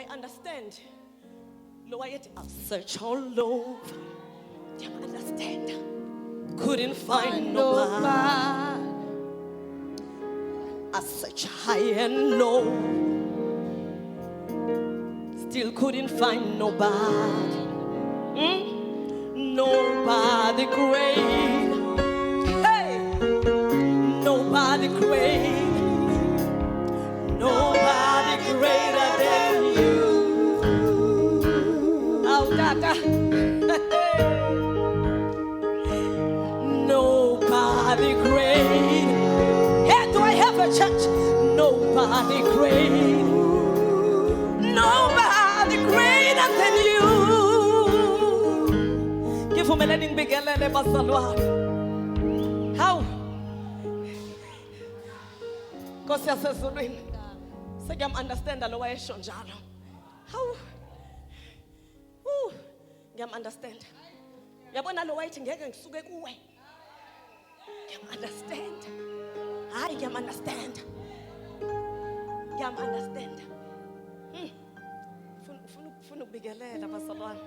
understand. I'll search all over. I understand. Couldn't find nobody. I search high and low. Still couldn't find nobody. Nobody great. Hey! Nobody great. Nobody greater than you. Oh, Dada. Nobody great. Here, do I have a church? Nobody great. Nobody greater than you. Give him a letting big how? Because he says, so you understand the lower shonjalo. How? You understand? You want to know why Ngsuke Kuwe. You understand? I can understand. You understand? Funu bigelela basalwana.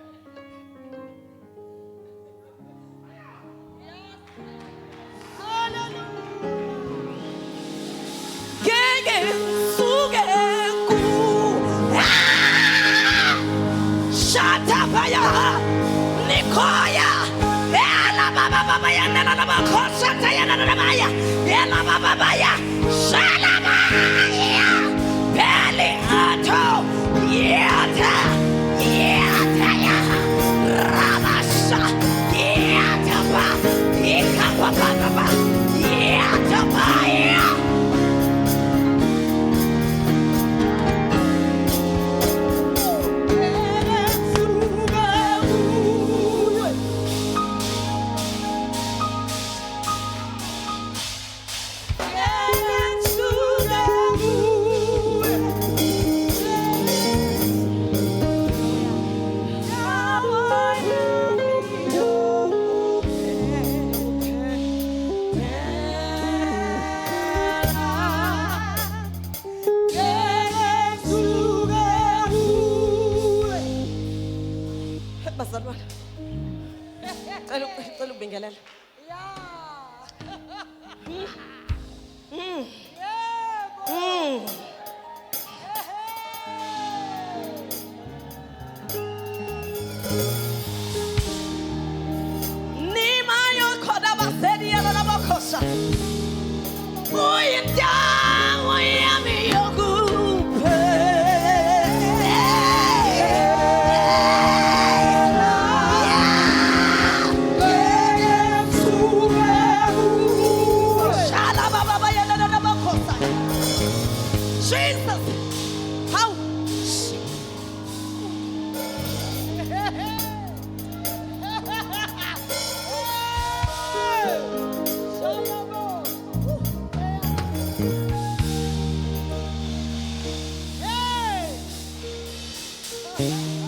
Ngsuke Kuwe. Shatapaya Nikoya. Ela baba baba ya nana na makosa taya nana na maya. Ela baba baba ya Shalamaya. Beli ato yata yata ya Rabasha yata ba ikapa baba yata ba ya. Telu bingelel. Nima yo koda basedi ya na bakosa. Uyinda uyami yokupe. Jesus, how? Hey!